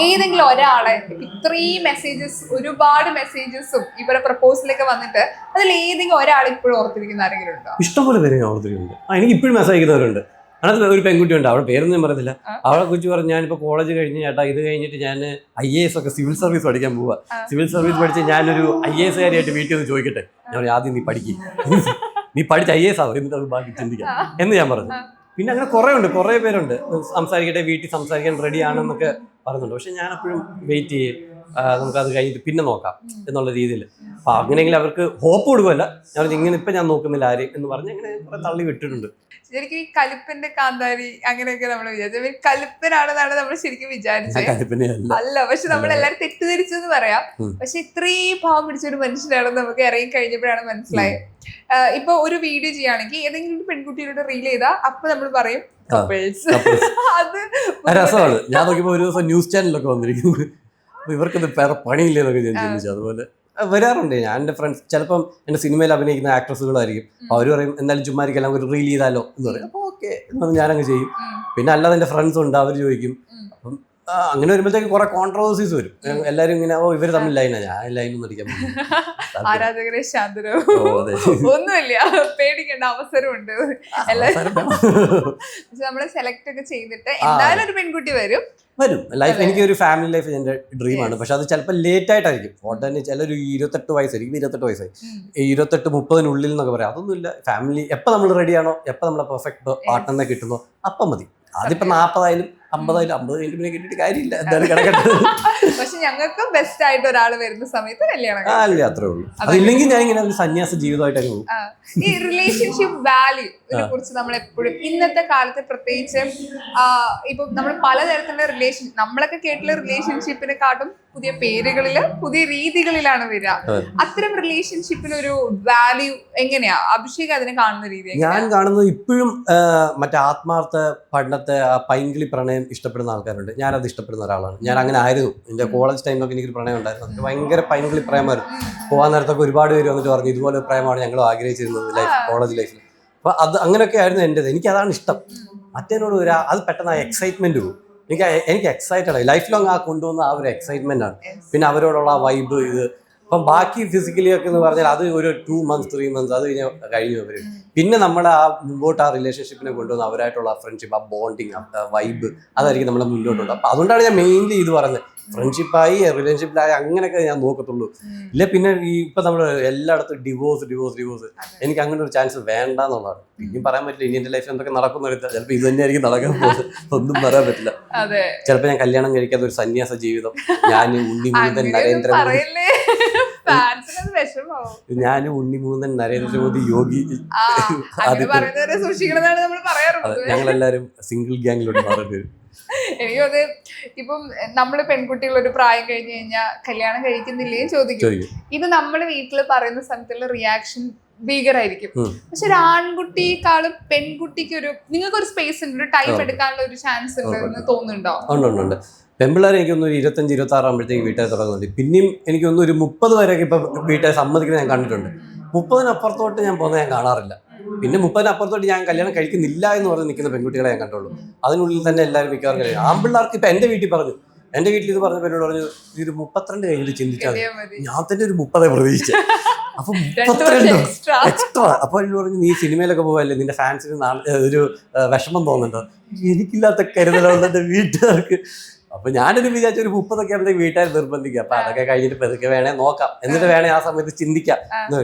ഏതെങ്കിലും ഒരാളെ ഇത്രയും മെസ്സേജസ്, ഒരുപാട് മെസ്സേജസും ഇവരെ പ്രപ്പോസലൊക്കെ വന്നിട്ട് അതിൽ ഏതെങ്കിലും ഒരാൾ ഇപ്പോഴും ഓർത്തിരിക്കുന്ന ആരെങ്കിലും ഉണ്ടോ? ഇഷ്ടംപോലെ പേര് ഞാൻ ഓർത്തിരിക്കുന്നുണ്ട്. എനിക്ക് ഇപ്പോഴും മെസ്സേജ് അയക്കുന്നവരുണ്ട്. അതിനകത്ത് ഒരു പെൺകുട്ടി ഉണ്ട്. അവളുടെ പേരൊന്നും ഞാൻ പറയുന്നില്ല. അവളെ കുറിച്ച് പറഞ്ഞു ഞാനിപ്പോൾ കോളേജ് കഴിഞ്ഞ് ചേട്ടാ ഇത് കഴിഞ്ഞിട്ട് ഞാൻ IAS ഒക്കെ സിവിൽ സർവീസ് പഠിക്കാൻ പോവാ. സിവിൽ സർവീസ് പഠിച്ച് ഞാനൊരു IAS കാരിയായിട്ട് വീട്ടിൽ നിന്ന് ചോദിക്കട്ടെ. ഞാൻ ആദ്യം നീ പഠിക്കും, നീ പഠിച്ച് IAS ആവും, എന്നിട്ട് അത് ബാക്കി ചിന്തിക്കാം എന്ന് ഞാൻ പറഞ്ഞു. പിന്നെ അങ്ങനെ കുറേ പേരുണ്ട് സംസാരിക്കട്ടെ, വീട്ടിൽ സംസാരിക്കാൻ റെഡി ആണെന്നൊക്കെ പറയുന്നുണ്ട്. പക്ഷെ ഞാൻ എപ്പോഴും വെയിറ്റ് ചെയ്യും, നമുക്കത് കഴിഞ്ഞിട്ട് പിന്നെ നോക്കാം എന്നുള്ള രീതിയിൽ. അപ്പൊ അങ്ങനെയെങ്കിലും അവർക്ക് ഹോപ്പ് കൊടുക്കുമല്ല, ഞാൻ പറഞ്ഞു ഇങ്ങനെ ഇപ്പൊ ഞാൻ നോക്കുന്നില്ല ആരെയും എന്ന് പറഞ്ഞ് അങ്ങനെ കുറെ തള്ളി വിട്ടിട്ടുണ്ട്. ശരിക്കും ഈ കലിപ്പന്റെ കാന്താരി അങ്ങനെയൊക്കെ നമ്മൾ വിചാരിച്ചു, കലിപ്പനാണെന്നാണ് നമ്മൾ ശരിക്കും വിചാരിച്ചത്. അല്ല, പക്ഷെ നമ്മളെല്ലാരും തെറ്റിദ്ധരിച്ചെന്ന് പറയാം. പക്ഷെ ഇത്രയും ഭാവം പിടിച്ചൊരു മനുഷ്യനാണെന്ന് നമുക്ക് ഇറങ്ങി കഴിഞ്ഞപ്പോഴാണ് മനസ്സിലായത്. ഇപ്പൊ ഒരു വീഡിയോ ചെയ്യുകയാണെങ്കിൽ ഏതെങ്കിലും ഒരു പെൺകുട്ടിയുടെ റീൽ ചെയ്താൽ അപ്പൊ നമ്മൾ പറയും അത് രസമാണ്. ഞാൻ നോക്കിയപ്പോ ഒരു ദിവസം ന്യൂസ് ചാനലൊക്കെ വന്നിരിക്കുന്നു, അപ്പൊ ഇവർക്കത് വേറെ പണിയില്ലെന്നൊക്കെ ഞാൻ ചിന്തിച്ചു. അതുപോലെ വരാറുണ്ട്. ഞാൻ എൻ്റെ ഫ്രണ്ട്സ് ചിലപ്പം എൻ്റെ സിനിമയിൽ അഭിനയിക്കുന്ന ആക്ട്രസുകളായിരിക്കും, അവർ പറയും എന്തായാലും ചുമ്മാരിക്കെല്ലാം ഒരു റീൽ ചെയ്താലോ എന്ന് പറയും. അപ്പോൾ ഓക്കെ എന്ന് ഞാനങ്ങ് ചെയ്യും. പിന്നെ അല്ലാതെ എൻ്റെ ഫ്രണ്ട്സ് ഉണ്ട്, അവർ ചോദിക്കും. അപ്പം അങ്ങനെ വരുമ്പോഴത്തേക്ക് കുറെ കോൺട്രവേഴ്സീസ് വരും. എല്ലാരും ഇങ്ങനെ ഇവര് തമ്മിൽ ലൈനാ, ഞാൻ ലൈനൊന്നും അടിക്കാൻ ആരാധകരെ ശാന്തരോ ഒന്നുമില്ല, പേടിക്കേണ്ട അവസരമുണ്ട്. നമ്മള് സെലക്ട് ഒക്കെ ചെയ്തിട്ട് എന്തായാലും ഒരു പെൺകുട്ടി വരും. ലൈഫ് എനിക്ക് ഒരു ഫാമിലി ലൈഫ് എൻ്റെ ഡ്രീമാണ്. പക്ഷെ അത് ചിലപ്പോൾ ലേറ്റ് ആയിട്ടായിരിക്കും. ഉടനെ ചിലൊരു 28 വയസ്സായിരിക്കും, 28 വയസ്സായി 28-30 എന്നൊക്കെ പറയാം. അതൊന്നുമില്ല. ഫാമിലി എപ്പോൾ നമ്മൾ റെഡിയാണോ, എപ്പോൾ നമ്മളെ പെർഫെക്റ്റ് പാർട്ട്ണറിനെ കിട്ടുന്നോ അപ്പം മതി. അതിപ്പോ 40 50 കഴിഞ്ഞിട്ട് പിന്നെ കിട്ടിയിട്ട് കാര്യമില്ല, എന്തായാലും കിടക്കട്ടെ. പക്ഷെ ഞങ്ങൾക്ക് ബെസ്റ്റ് ആയിട്ട് ഒരാൾ വരുന്ന സമയത്ത് കല്യാണം അല്ലേ, അത്രേ ഉള്ളൂ. അതില്ലെങ്കിൽ ഞാൻ ഇങ്ങനെ ഒരു സന്യാസ ജീവിതമായിട്ട് പോകും. ഈ റിലേഷൻഷിപ്പ് വാല്യൂനെ കുറിച്ച് നമ്മൾ എപ്പോഴും ഇന്നത്തെ കാലത്ത് പ്രത്യേകിച്ച് ഇപ്പൊ നമ്മൾ പലതരത്തിലുള്ള നമ്മളൊക്കെ കേട്ടുള്ള റിലേഷൻഷിപ്പിനെക്കാട്ടും പുതിയ പേരുകളില് പുതിയ രീതികളിലാണ് വരിക. അത്തരം റിലേഷൻഷിപ്പിനൊരു വാല്യൂ എങ്ങനെയാ അഭിഷേക് അതിനെ കാണുന്ന രീതി? ഞാൻ കാണുന്നത് ഇപ്പോഴും മറ്റേ ആത്മാർത്ഥ പണ്ടത്തെ ആ പൈങ്കിളി പ്രണയം ഇഷ്ടപ്പെടുന്ന ആൾക്കാരുണ്ട്. ഞാനത് ഇഷ്ടപ്പെടുന്ന ഒരാളാണ്. ഞാൻ അങ്ങനെ ആയിരുന്നു. എൻ്റെ കോളേജ് ടൈമിലൊക്കെ എനിക്കൊരു പ്രണയം ഉണ്ടായിരുന്നു. എനിക്ക് ഭയങ്കര പൈങ്കിളി പ്രേമമായിരുന്നു. പോകാൻ നേരത്തൊക്കെ ഒരുപാട് പേര് വന്നിട്ട് പറഞ്ഞു ഇതുപോലെ പ്രേമമാണ് ഞങ്ങൾ ആഗ്രഹിച്ചിരുന്നത് കോളേജ് ലൈഫിൽ. അപ്പോൾ അത് അങ്ങനെയൊക്കെ ആയിരുന്നു എൻ്റെത്. എനിക്കതാണ് ഇഷ്ടം. മറ്റേനോട് അത് പെട്ടെന്ന് ആ എക്സൈറ്റ്മെന്റ് പോകും. എനിക്ക് എക്സൈറ്റഡ് ആയി ലൈഫ് ലോങ് ആ കൊണ്ടുവന്ന ആ ഒരു എക്സൈറ്റ്മെന്റ് ആണ്. പിന്നെ അവരോടുള്ള ആ വൈബ് ഇത്. അപ്പം ബാക്കി ഫിസിക്കലി ഒക്കെ എന്ന് പറഞ്ഞാൽ അത് ഒരു 2 months 3 months അത് കഴിഞ്ഞു അവർ. പിന്നെ നമ്മുടെ ആ മുമ്പോട്ട് ആ റിലേഷൻഷിപ്പിനെ കൊണ്ടുവന്ന് അവരായിട്ടുള്ള ഫ്രണ്ട്ഷിപ്പ്, ആ ബോണ്ടിങ്, ആ വൈബ് അതായിരിക്കും നമ്മളെ മുന്നോട്ടുണ്ട്. അപ്പം അതുകൊണ്ടാണ് ഞാൻ മെയിൻലി ഇത് പറയുന്നത്. ഫ്രണ്ട്ഷിപ്പായി റിലേഷൻഷിപ്പിലായി അങ്ങനെയൊക്കെ ഞാൻ നോക്കത്തുള്ളൂ. ഇല്ല പിന്നെ ഇപ്പൊ നമ്മള് എല്ലായിടത്തും ഡിവോഴ്സ് എനിക്ക് അങ്ങനെ ഒരു ചാൻസ് വേണ്ട എന്നുള്ളതാണ്. പിന്നെയും പറയാൻ പറ്റില്ല, ഇനി എന്റെ ലൈഫിൽ എന്തൊക്കെ നടക്കുന്ന ചിലപ്പോൾ ഇത് തന്നെയായിരിക്കും നടക്കാൻ പോകുന്നത്, ഒന്നും പറയാൻ പറ്റില്ല. ചിലപ്പോൾ ഞാൻ കല്യാണം കഴിക്കാത്ത ഒരു സന്യാസ ജീവിതം, ഞാൻ ഉണ്ണിമൂന്തൻ നരേന്ദ്രമോദി, ഞാൻ ഉണ്ണിമൂന്തൻ നരേന്ദ്രമോദി യോഗി, ഞങ്ങളെല്ലാരും സിംഗിൾ ഗ്യാങ്ങിലോട്ട് മാറേണ്ടി വരും. എനിക്കത് ഇപ്പം നമ്മള് പെൺകുട്ടികൾ ഒരു പ്രായം കഴിഞ്ഞ് കഴിഞ്ഞാൽ കല്യാണം കഴിക്കുന്നില്ലേ ചോദിക്കും. ഇത് നമ്മള് വീട്ടില് പറയുന്ന സമയത്തുള്ള റിയാക്ഷൻ ഭീകരായിരിക്കും. പക്ഷെ ഒരു ആൺകുട്ടിയെക്കാളും പെൺകുട്ടിക്ക് നിങ്ങൾക്കൊരു സ്പേസ് ഉണ്ട്, ഒരു ടൈം എടുക്കാനുള്ള ഒരു ചാൻസ് ഉണ്ട് എന്ന് തോന്നുന്നുണ്ടോ? ഉണ്ട്. പെൺപിള്ളേരെ എനിക്കൊന്ന് 25-26 ആകുമ്പോഴത്തേക്ക് വീട്ടുകാർ തുടങ്ങുന്നുണ്ട്. പിന്നെയും എനിക്കൊന്ന് ഒരു 30 വരെയൊക്കെ ഇപ്പൊ വീട്ടുകാർ സമ്മതിക്കുന്നത് ഞാൻ കണ്ടിട്ടുണ്ട്. 30-അപ്പുറത്തോട്ട് ഞാൻ പോകുന്നത് ഞാൻ കാണാറില്ല. പിന്നെ 30-അപ്പുറത്തോട്ട് ഞാൻ കല്യാണം കഴിക്കുന്നില്ല എന്ന് പറഞ്ഞ് നിൽക്കുന്ന പെൺകുട്ടികളെ ഞാൻ കണ്ടുള്ളൂ. അതിനുള്ളിൽ തന്നെ എല്ലാവരും മിക്കവാറും കഴിയും. ആൺപിള്ളേർക്ക് ഇപ്പൊ എന്റെ വീട്ടിൽ ഇത് പറഞ്ഞ പേരോട് പറഞ്ഞു ഒരു 32 കഴിഞ്ഞിട്ട് ചിന്തിച്ചാൽ ഞാൻ തന്നെ ഒരു 30 പ്രതീക്ഷിച്ചു. അപ്പൊ 32 എക്സ്ട്രാ. അപ്പൊ എന്നോട് പറഞ്ഞു നീ സിനിമയിലൊക്കെ പോവല്ലേ, നിന്റെ ഫാൻസിന് ഒരു വിഷമം തോന്നുന്നുണ്ടോ? എനിക്കില്ലാത്ത കരുതലുള്ള എന്റെ വീട്ടുകാർക്ക്. അപ്പൊ ഞാനൊരു വിചാരിച്ച ഒരു 30 ആകുമ്പോഴത്തേക്ക് വീട്ടുകാർ നിർബന്ധിക്കുക. അപ്പൊ അതൊക്കെ കഴിഞ്ഞിട്ട് പതുക്കെ വേണേ നോക്കാം, എന്നിട്ട് വേണേ ആ സമയത്ത് ചിന്തിക്കാം.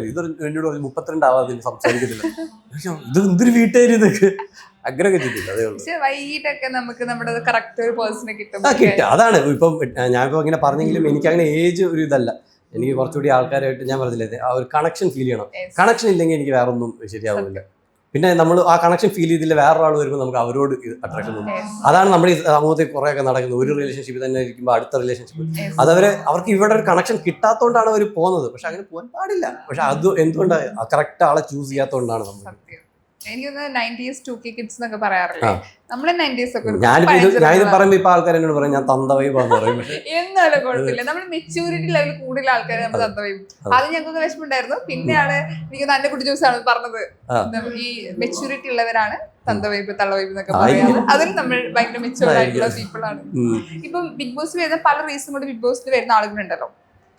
ഇതൊരു എന്നോട് 32 ആവാതെ സംസാരിക്കുന്നില്ല. ഇത് എന്തൊരു വീട്ടുകാർ ഇതൊക്കെ അങ്ങനെയൊക്കെ ചിന്തിക്കും. അതേ ഉള്ളൂ. വൈകിട്ടൊക്കെ നമുക്ക് നമ്മുടെ കറക്റ്റ് ഒരു പേഴ്സണെ കിട്ടും. അതാണ് ഇപ്പം ഞാനിപ്പോ ഇങ്ങനെ പറഞ്ഞെങ്കിലും എനിക്ക് അങ്ങനെ ഏജ് ഒരു ഇതല്ല. എനിക്ക് കുറച്ചുകൂടി ആൾക്കാരായിട്ട് ഞാൻ പറഞ്ഞില്ലേ ആ ഒരു കണക്ഷൻ ഫീൽ ചെയ്യണം. കണക്ഷൻ ഇല്ലെങ്കിൽ എനിക്ക് വേറെ ഒന്നും ശരിയാവില്ല. പിന്നെ നമ്മൾ ആ കണക്ഷൻ ഫീൽ ചെയ്തില്ല വേറൊരാൾ വരുമ്പോൾ നമുക്ക് അവരോട് അട്രാക്ഷൻ തോന്നും. അതാണ് നമ്മുടെ ഈ സമൂഹത്തിൽ കുറേയൊക്കെ നടക്കുന്നത്. ഒരു റിലേഷൻഷിപ്പ് തന്നെ ഇരിക്കുമ്പോൾ അടുത്ത റിലേഷൻഷിപ്പ് അവർക്ക് ഇവിടെ ഒരു കണക്ഷൻ കിട്ടാത്തതുകൊണ്ടാണ് അവർ പോകുന്നത്. പക്ഷെ അങ്ങനെ പോകാൻ പാടില്ല. പക്ഷെ അത് എന്തുകൊണ്ടാണ് കറക്റ്റ് ആളെ ചൂസ് ചെയ്യാത്തതുകൊണ്ടാണ് നമ്മൾ. എനിക്കൊന്ന് 90s 2K കിഡ്സ് എന്നൊക്കെ പറയാറില്ലേ, നമ്മള് 90s ഒക്കെ ഞാനിത് പറയുമ്പോ ഇപ്പൊ ആൾക്കാർ എന്നോട് പറയും ഞാൻ തന്ത വൈബാന്ന് പറയും. എന്നാലും കുഴപ്പമില്ല, നമ്മൾ മെച്യൂരിറ്റി ലെവൽ കൂടുതൽ ആൾക്കാർ നമ്മൾ തന്ത വൈബ്. അത് ഞങ്ങൾക്ക് വിഷമമുണ്ടായിരുന്നു. പിന്നെയാണ് എനിക്ക് നല്ല കുട്ടി ജ്യൂസാണ് പറഞ്ഞത്, ഈ മെച്യൂരിറ്റി ഉള്ളവരാണ് തന്ത വൈബ് തള്ള വൈബ് എന്നൊക്കെ പറയാറ്. അതിൽ നമ്മൾ ഭയങ്കര മെച്യൂർഡ് ആയിട്ടുള്ള പീപ്പിൾ ആണ്. ഇപ്പം ബിഗ് ബോസ് വരുന്ന പല റീസൺ കൊണ്ട് ബിഗ് ബോസിൽ വരുന്ന ആളുകളുണ്ടല്ലോ.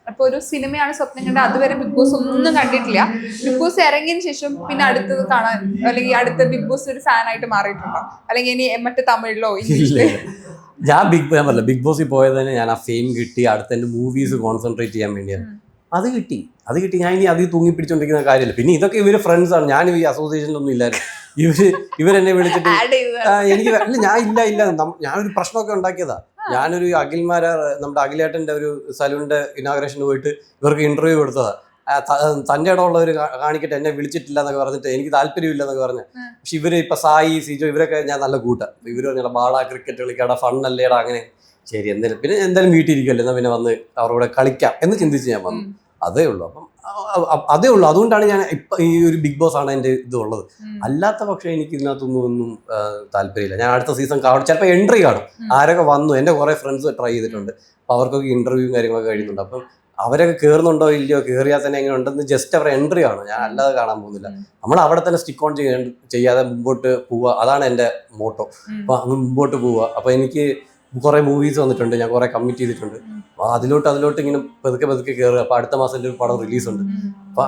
അപ്പൊ ഒരു സിനിമയാണ് സ്വപ്നം കണ്ടത്, അതുവരെ ബിഗ് ബോസ് ഒന്നും കണ്ടിട്ടില്ല. ബിഗ് ബോസ് ഇറങ്ങിയതിന് ശേഷം പിന്നെ അടുത്തത് കാണാൻ അല്ലെങ്കിൽ അടുത്ത ബിഗ് ബോസ് ഒരു ഫാൻ ആയിട്ട് മാറിയിട്ടുണ്ടോ? അല്ലെങ്കിൽ ഇനി മറ്റേ തമിഴിലോ ഇംഗ്ലീഷിലോ? ഞാൻ പറഞ്ഞില്ല, ബിഗ് ബോസിൽ പോയത് തന്നെ ഞാൻ ആ ഫെയിം കിട്ടി അടുത്ത എൻ്റെ മൂവീസ് കോൺസെൻട്രേറ്റ് ചെയ്യാൻ വേണ്ടിയാണ്. അത് കിട്ടി. ഞാൻ ഇനി അതിൽ തൂങ്ങി പിടിച്ചോണ്ടിരിക്കുന്ന കാര്യമില്ല. പിന്നെ ഇതൊക്കെ ഇവര് ഫ്രണ്ട്സ് ആണ്, ഞാൻ ഈ അസോസിയേഷനിലൊന്നും ഇല്ലായിരുന്നു. ഇവരെന്നെ വിളിച്ചിട്ട് എനിക്ക് ഇല്ല ഞാനൊരു പ്രശ്നമൊക്കെ ഉണ്ടാക്കിയതാ. ഞാനൊരു നമ്മുടെ അഖിലേട്ടൻ്റെ ഒരു സലൂണിന്റെ ഇനാഗ്രേഷന് പോയിട്ട് ഇവർക്ക് ഇന്റർവ്യൂ കൊടുത്തതാ. തൻ്റെ ഇടമുള്ളവർ കാണിക്കട്ടെ, എന്നെ വിളിച്ചിട്ടില്ല എന്നൊക്കെ പറഞ്ഞിട്ട് എനിക്ക് താല്പര്യമില്ല എന്നൊക്കെ പറഞ്ഞു. പക്ഷെ ഇവര് ഇപ്പൊ സായി സിജോ ഇവരൊക്കെ ഞാൻ നല്ല കൂട്ടാം. ഇവര് പറഞ്ഞാൽ ബാള ക്രിക്കറ്റ് കളിക്കാടാ, ഫണ്ണല്ലേടാ, അങ്ങനെ ശരി എന്തായാലും പിന്നെ എന്തായാലും വീട്ടിൽ ഇരിക്കുമല്ലോ, എന്നാൽ പിന്നെ വന്ന് അവരുടെ കൂടെ കളിക്കാം എന്ന് ചിന്തിച്ച് ഞാൻ വന്നു. അതേ ഉള്ളൂ. അപ്പം അതേ ഉള്ളൂ. അതുകൊണ്ടാണ് ഞാൻ ഇപ്പൊ ഈ ഒരു ബിഗ് ബോസ് ആണ് എൻ്റെ ഇതുള്ളത്. അല്ലാത്ത പക്ഷേ എനിക്ക് ഇതിനകത്തൊന്നും താല്പര്യമില്ല. ഞാൻ അടുത്ത സീസൺ ചിലപ്പോൾ എൻട്രി കാണും. ആരൊക്കെ വന്നു, എൻ്റെ കുറെ ഫ്രണ്ട്സ് ട്രൈ ചെയ്തിട്ടുണ്ട്. അപ്പൊ അവർക്കൊക്കെ ഇന്റർവ്യൂവും കാര്യങ്ങളൊക്കെ കഴിയുന്നുണ്ട്. അപ്പം അവരൊക്കെ കയറുന്നുണ്ടോ ഇല്ലയോ, കയറിയാൽ തന്നെ എങ്ങനെ ഉണ്ടെന്ന് ജസ്റ്റ് അവരുടെ എൻട്രി ആണ്. ഞാൻ അല്ലാതെ കാണാൻ പോകുന്നില്ല. നമ്മൾ അവിടെ തന്നെ സ്റ്റിക്ക് ഓൺ ചെയ്യാതെ മുമ്പോട്ട് പോവുക, അതാണ് എൻ്റെ മോട്ടോ. അപ്പൊ അങ്ങ് മുമ്പോട്ട് പോവുക. അപ്പൊ എനിക്ക് കുറെ മൂവീസ് വന്നിട്ടുണ്ട്, ഞാൻ കുറെ കമ്മിറ്റ് ചെയ്തിട്ടുണ്ട്. അപ്പൊ അതിലോട്ട് ഇങ്ങനെ പതുക്കെ കയറുക. അപ്പൊ അടുത്ത മാസം ഒരു പടം റിലീസുണ്ട്. അപ്പൊ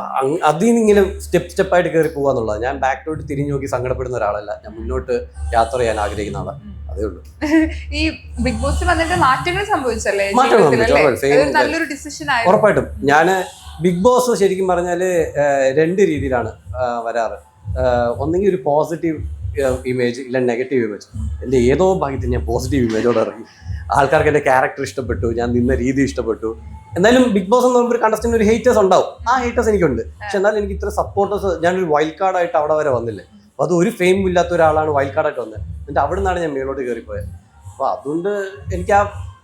അതിൽ നിന്ന് ഇങ്ങനെ സ്റ്റെപ്പായിട്ട് കയറി പോകാന്നുള്ളത്. ഞാൻ ബാക്കിലോട്ട് തിരിഞ്ഞു നോക്കി സങ്കടപ്പെടുന്ന ഒരാളല്ല. ഞാൻ മുന്നോട്ട് യാത്ര ചെയ്യാൻ ആഗ്രഹിക്കുന്ന ആളാണ്. അതേ ഉള്ളൂ. ഈ ബിഗ് ബോസ് വന്നിട്ട് മാറ്റങ്ങൾ സംഭവിച്ചല്ലേ? നല്ലൊരു ഡിസിഷൻ ആയിരുന്നു. ഉറപ്പായിട്ടും. ഞാൻ ബിഗ് ബോസ് ശരിക്കും പറഞ്ഞാല് 2 രീതിയിലാണ് വരാറ്. ഒന്നെങ്കിൽ ഒരു പോസിറ്റീവ് ഇമേജ്, ഇല്ല നെഗറ്റീവ് ഇമേജ്. എൻ്റെ ഏതോ ഭാഗ്യത്തിൽ ഞാൻ പോസിറ്റീവ് ഇമേജോടെ ഇറങ്ങി. ആൾക്കാർക്ക് എൻ്റെ ക്യാരക്ടർ ഇഷ്ടപ്പെട്ടു, ഞാൻ നിന്ന രീതി ഇഷ്ടപ്പെട്ടു. എന്നാലും ബിഗ് ബോസ് എന്ന് പറയുമ്പോൾ ഒരു കണ്ടസ്റ്റന്റ് ഒരു ഹേറ്റേഴ്സ് ഉണ്ടാവും. ആ ഹേറ്റേഴ്സ് എനിക്കുണ്ട്. പക്ഷെ എന്നാലും എനിക്ക് ഇത്ര സപ്പോർട്ടേഴ്സ്, ഞാനൊരു വൈൽഡ് കാർഡായിട്ട് അവിടെ വരെ വന്നില്ലേ. അപ്പോൾ അത് ഒരു ഫെയിം ഇല്ലാത്ത ഒരാളാണ് വൈൽഡ് കാർഡായിട്ട് വന്നത്. എന്നിട്ട് അവിടെ നിന്നാണ് ഞാൻ മേലോട്ട് കയറിപ്പോയത്. അപ്പോൾ അതുകൊണ്ട് എനിക്ക്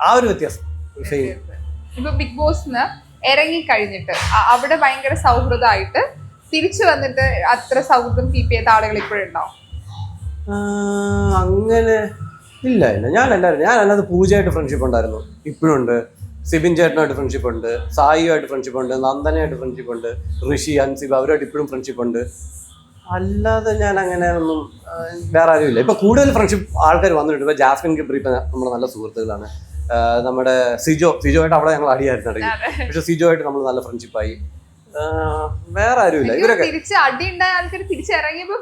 ആ ഒരു വ്യത്യാസം. ഇപ്പൊ ബിഗ് ബോസിന് ഇറങ്ങി കഴിഞ്ഞിട്ട് അവിടെ ഭയങ്കര സൗഹൃദമായിട്ട് തിരിച്ചു വന്നിട്ട് അത്ര സൗഹൃദം കീപ്പ് ചെയ്ത ആളുകൾ ഇപ്പോഴുണ്ടാവും? അങ്ങനെ ഇല്ല. ഞാൻ അല്ലാതെ പൂജയായിട്ട് ഫ്രണ്ട്ഷിപ്പ് ഉണ്ടായിരുന്നു, ഇപ്പോഴും ഉണ്ട്. സിബിൻ ചേട്ടനായിട്ട് ഫ്രണ്ട്ഷിപ്പ് ഉണ്ട്, സായിയുമായിട്ട് ഫ്രണ്ട്ഷിപ്പ് ഉണ്ട്, നന്ദനയായിട്ട് ഫ്രണ്ട്ഷിപ്പ് ഉണ്ട്, ഋഷി, അൻസിബ് അവരുമായിട്ട് ഇപ്പോഴും ഫ്രണ്ട്ഷിപ്പ് ഉണ്ട്. അല്ലാതെ ഞാൻ അങ്ങനെ ഒന്നും വേറെ ആരും ഇല്ല. ഇപ്പൊ കൂടുതൽ ഫ്രണ്ട്ഷിപ്പ് ആൾക്കാർ വന്നിട്ടുണ്ട്. ഇപ്പൊ ജാസ്മിൻ ഗബ്രി ഇപ്പൊ നമ്മുടെ നല്ല സുഹൃത്തുക്കളാണ്. നമ്മുടെ സിജോയായിട്ട് അവിടെ ഞങ്ങൾ അടിയായിരുന്നു അറിയും. പക്ഷെ സിജോയായിട്ട് നമ്മൾ നല്ല ഫ്രണ്ട്ഷിപ്പായി. വേറെ ആരുമില്ല. ഇവരൊക്കെ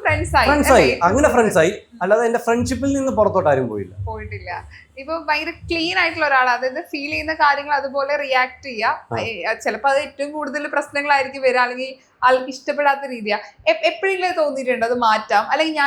ഫ്രണ്ട്സായി, അങ്ങനെ ഫ്രണ്ട്സായി. അല്ലാതെ എന്റെ ഫ്രണ്ട്ഷിപ്പിൽ നിന്ന് പുറത്തോട്ട് ആരും പോയിട്ടില്ല. ഇപ്പൊ ഭയങ്കര ക്ലീൻ ആയിട്ടുള്ള ഒരാൾ, അതായത് ഫീൽ ചെയ്യുന്ന കാര്യങ്ങൾ അതുപോലെ റിയാക്ട് ചെയ്യുക. ചിലപ്പോൾ അത് ഏറ്റവും കൂടുതൽ പ്രശ്നങ്ങളായിരിക്കും വരിക, അല്ലെങ്കിൽ ആൾക്ക് ഇഷ്ടപ്പെടാത്ത രീതിയാ. എപ്പോഴെങ്കിലും തോന്നിയിട്ടുണ്ട് അത് മാറ്റാം, അല്ലെങ്കിൽ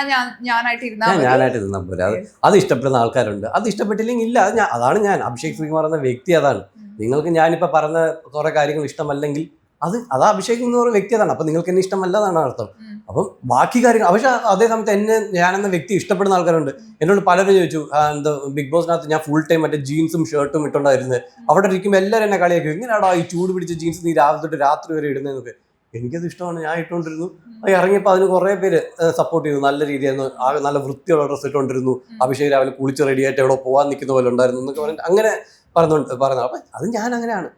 ഞാനായിട്ട് ഇരുന്നാൽ പോലെ. അത് ഇഷ്ടപ്പെടുന്ന ആൾക്കാരുണ്ട്, അത് ഇഷ്ടപ്പെട്ടില്ലെങ്കിൽ ഇല്ല. അതാണ് ഞാൻ. അഭിഷേക് ശ്രീകുമാർ എന്ന വ്യക്തി അതാണ്. നിങ്ങൾക്ക് ഞാനിപ്പോ പറഞ്ഞ കുറെ കാര്യങ്ങൾ ഇഷ്ടമല്ലെങ്കിൽ അത് അഭിഷേക് എന്ന് പറയുന്ന വ്യക്തി അതാണ്. അപ്പൊ നിങ്ങൾക്ക് എന്നെ ഇഷ്ടമല്ലതാണ് അർത്ഥം. അപ്പം ബാക്കി കാര്യങ്ങൾ. പക്ഷെ അതേ സമയത്ത് ഞാനെന്ന വ്യക്തി ഇഷ്ടപ്പെടുന്ന ആൾക്കാരുണ്ട്. എന്നോട് പലരും ചോദിച്ചു, എന്താ ബിഗ് ബോസിനകത്ത് ഞാൻ ഫുൾ ടൈം മറ്റേ ജീൻസും ഷർട്ടും ഇട്ടുണ്ടായിരുന്നത്. അവിടെ ഇരിക്കുമ്പോൾ എല്ലാവരും എന്നെ കളിയാക്കും, ഇങ്ങനെയാണോ ഈ ചൂട് പിടിച്ച ജീൻസ് നീ രാവിലെ തൊട്ട് രാത്രി വരെ ഇടുന്നതെന്നൊക്കെ. എനിക്കത് ഇഷ്ടമാണ്, ഞാൻ ഇട്ടുകൊണ്ടിരുന്നു. ഇറങ്ങിയപ്പോൾ അതിന് കുറേ പേര് സപ്പോർട്ട് ചെയ്തു. നല്ല രീതിയായിരുന്നു, നല്ല വൃത്തിയുള്ള ഡ്രസ്സ് ഇട്ടുകൊണ്ടിരുന്നു. അഭിഷേക് രാവിലെ കുളിച്ച് റെഡിയായിട്ട് എവിടെ പോകാൻ നിൽക്കുന്ന പോലെ ഉണ്ടായിരുന്നു എന്നൊക്കെ പറഞ്ഞിട്ട് അങ്ങനെ പറഞ്ഞു. അപ്പം അത് ഞാൻ അങ്ങനെയാണ്.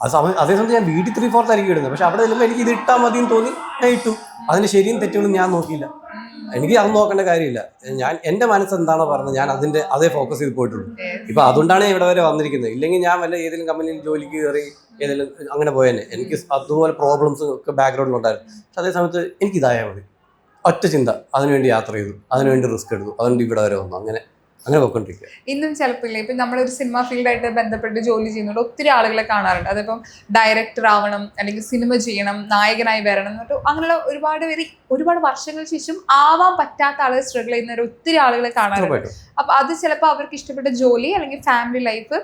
അതേസമയത്ത് ഞാൻ വീട്ടിൽ 3/4 ആയിരിക്കും ഇടുന്നത്. പക്ഷെ അവിടെ ചെല്ലുമ്പോൾ എനിക്ക് ഇത് ഇട്ടാൽ മതി എന്ന് തോന്നി ഞാൻ ഇട്ടു. അതിന് ശരിയും തെറ്റുകളും ഞാൻ നോക്കിയില്ല. എനിക്ക് അത് നോക്കേണ്ട കാര്യമില്ല. എൻ്റെ മനസ്സ് എന്താണോ പറഞ്ഞത് ഞാൻ അതേ ഫോക്കസ് ചെയ്ത് പോയിട്ടുള്ളൂ. ഇപ്പൊ അതുകൊണ്ടാണ് ഞാൻ ഇവിടെ വരെ വന്നിരിക്കുന്നത്. ഇല്ലെങ്കിൽ ഞാൻ വല്ല ഏതെങ്കിലും കമ്പനിയിൽ ജോലിക്ക് കയറി ഏതെങ്കിലും അങ്ങനെ പോയേനെ. എനിക്ക് അതുപോലെ പ്രോബ്ലംസ് ഒക്കെ ബാക്ക്ഗ്രൗണ്ടിലുണ്ടായിരുന്നു. പക്ഷെ അതേ സമയത്ത് എനിക്ക് ഇതായാൽ മതി, ഒറ്റ ചിന്ത. അതിനുവേണ്ടി യാത്ര ചെയ്തു, അതിനുവേണ്ടി റിസ്ക് എടുത്തു, അതുകൊണ്ട് ഇവിടെ വരെ വന്നു. അങ്ങനെ പോയിക്കൊണ്ടിരിക്കുക. ഇന്നും ചിലപ്പോൾ ഇപ്പം നമ്മളൊരു സിനിമ ഫീൽഡായിട്ട് ബന്ധപ്പെട്ട് ജോലി ചെയ്യുന്നുണ്ട്, ഒത്തിരി ആളുകളെ കാണാറുണ്ട്. അതിപ്പം ഡയറക്ടർ ആവണം, അല്ലെങ്കിൽ സിനിമ ചെയ്യണം, നായകനായി വരണം എന്നിട്ട് അങ്ങനെയുള്ള ഒരുപാട് വർഷങ്ങൾക്ക് ശേഷം ആവാൻ പറ്റാത്ത ആളുകൾ സ്ട്രഗിൾ ചെയ്യുന്ന ഒത്തിരി ആളുകളെ കാണാറുണ്ട്. അപ്പൊ അത് ചിലപ്പോൾ അവർക്ക് ഇഷ്ടപ്പെട്ട ജോലി അല്ലെങ്കിൽ ഫാമിലി ലൈഫ്,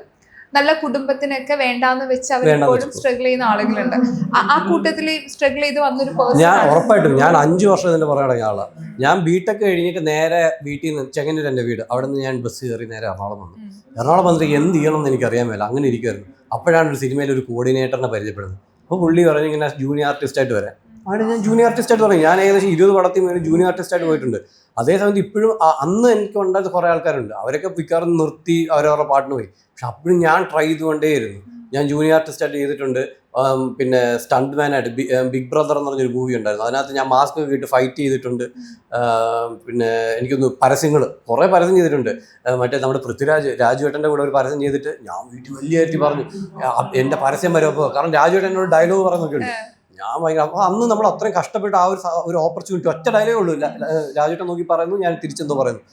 നല്ല കുടുംബത്തിനൊക്കെ വേണ്ടാന്ന് വെച്ച് അവർ ഇപ്പോഴും സ്ട്രഗിൾ ചെയ്യുന്ന ആളുകളുണ്ട്. ആ കൂട്ടത്തിൽ സ്ട്രഗിൾ ചെയ്ത് വന്നൊരു ഞാൻ ഉറപ്പായിട്ടും 5 വർഷം ഇതിന്റെ പുറകെ ആളാണ്. ഞാൻ ബിടെക് കഴിഞ്ഞിട്ട് നേരെ വീട്ടിൽ നിന്ന്, ചെങ്ങന്നൂർ എൻ്റെ വീട്, അവിടെ നിന്ന് ഞാൻ ബസ് കയറി നേരെ എറണാകുളം വന്നു. എറണാകുളം വന്നിട്ട് എന്ത് ചെയ്യണമെന്ന് എനിക്കറിയാൻ മേല, അങ്ങനെ ഇരിക്കുമായിരുന്നു. അപ്പോഴാണ് ഒരു സിനിമയിൽ ഒരു കോർഡിനേറ്ററിനെ പരിചയപ്പെടുന്നത്. അപ്പോൾ പുള്ളി പറഞ്ഞു ഇങ്ങനെ ജൂനിയർ ആർട്ടിസ്റ്റായിട്ട് വരാൻ. അവിടെ ഞാൻ ജൂനിയർ ആർട്ടിസ്റ്റായിട്ട് പറഞ്ഞു. ഞാൻ ഏകദേശം 20 പടത്തിൽ മേലെ ജൂനിയർ ആർട്ടിസ്റ്റായിട്ട് പോയിട്ടുണ്ട്. അതേസമയത്ത് ഇപ്പോഴും അന്ന് എനിക്ക് ഉണ്ടായത് കുറേ ആൾക്കാരുണ്ട്. അവരൊക്കെ പിക്കാറും നിർത്തി അവരവരുടെ പാട്ടിന് പോയി. പക്ഷെ അപ്പോഴും ഞാൻ ട്രൈ ചെയ്തുകൊണ്ടേയിരുന്നു. ഞാൻ ജൂനിയർ ആർട്ടിസ്റ്റായിട്ട് ചെയ്തിട്ടുണ്ട്. പിന്നെ സ്റ്റണ്ട് മാനായിട്ട് ബിഗ് ബ്രദർ എന്ന് പറഞ്ഞൊരു മൂവി ഉണ്ടായിരുന്നു. അതിനകത്ത് ഞാൻ മാസ്ക് ഒക്കെ ഇട്ട് ഫൈറ്റ് ചെയ്തിട്ടുണ്ട്. പിന്നെ എനിക്കൊന്ന് കുറേ പരസ്യം ചെയ്തിട്ടുണ്ട്. മറ്റേ നമ്മുടെ രാജുവേട്ടൻ്റെ കൂടെ ഒരു പരസ്യം ചെയ്തിട്ട് ഞാൻ വീട്ടിൽ വലിയ കാര്യത്തിൽ പറഞ്ഞു എൻ്റെ പരസ്യം വരുമ്പോൾ. കാരണം രാജുവേട്ടൻ എന്നോട് ഡയലോഗ് പറഞ്ഞൊക്കെ ഉണ്ട്. ഞാൻ ഭയങ്കര. അപ്പോൾ അന്ന് നമ്മൾ അത്രയും കഷ്ടപ്പെട്ട് ആ ഒരു ഓപ്പർച്യൂണിറ്റി, ഒറ്റ ഡയലോഗേ ഉള്ളൂ. രാജുവേട്ടൻ നോക്കി പറയുന്നു, ഞാൻ തിരിച്ചെന്തോ പറയുന്നു.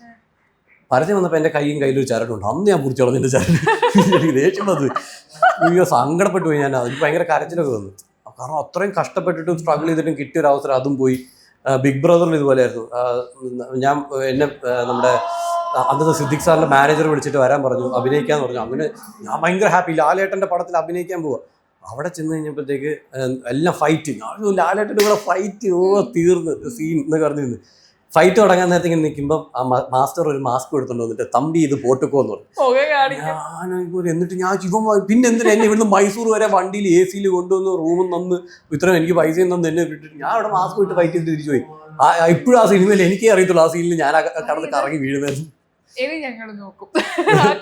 പരസ്യം വന്നപ്പോൾ എൻ്റെ കയ്യിലൊരു ചരടുണ്ട്. അന്ന് ഞാൻ പിടിച്ചോളാം എൻ്റെ ചരട്. എനിക്ക് ദേഷ്യം വന്നു, സങ്കടപ്പെട്ടു പോയി. ഞാൻ അതിന് ഭയങ്കര കരച്ചിലൊക്കെ വന്നു. കാരണം അത്രയും കഷ്ടപ്പെട്ടിട്ടും സ്ട്രഗിൾ ചെയ്തിട്ടും കിട്ടിയൊരു അവസരം അതും പോയി. ബിഗ് ബ്രദറിൽ ഇതുപോലെയായിരുന്നു. നമ്മുടെ അന്നത്തെ സിദ്ദിഖ് സാറിൻ്റെ മാനേജർ വിളിച്ചിട്ട് വരാൻ പറഞ്ഞു, അഭിനയിക്കാന്ന് പറഞ്ഞു. അങ്ങനെ ഞാൻ ഭയങ്കര ഹാപ്പി. ലാലേട്ടൻ്റെ പടത്തിൽ അഭിനയിക്കാൻ പോവുക. അവിടെ ചെന്ന് കഴിഞ്ഞപ്പോഴത്തേക്ക് എല്ലാം ഫൈറ്റിങ്, ലാലേട്ടൻ്റെ കൂടെ ഫൈറ്റ് തീർന്ന് സീൻ എന്നൊക്കെ പറഞ്ഞിരുന്നു. ഫൈറ്റ് തുടങ്ങാൻ നേരത്തെ ഇങ്ങനെ നിൽക്കുമ്പോൾ ആ മാസ്റ്റർ ഒരു മാസ്ക് എടുത്തോണ്ട് വന്നിട്ട് തമ്പി ഇത് പോട്ടുക്കോന്ന് പറഞ്ഞു. എന്നിട്ട് ഞാൻ പിന്നെ എന്തിനാ എന്നെ ഇവിടുന്ന് മൈസൂർ വരെ വണ്ടിയിൽ AC കൊണ്ടുവന്ന് റൂമിൽ നിന്ന് ഇത്രയും എനിക്ക് പൈസയും തന്നു എന്നെ വിട്ടിട്ട് ഞാൻ അവിടെ മാസ്ക് ഇട്ട് ഫൈറ്റ് ചെയ്ത് തിരിച്ചു പോയി. ഇപ്പോഴും ആ സിനിമയിൽ എനിക്കേ അറിയത്തുള്ളൂ ആ സീനിൽ ഞാൻ കടന്ന് കറങ്ങി വീഴുന്നത്. ഇനി ഞങ്ങൾ നോക്കും,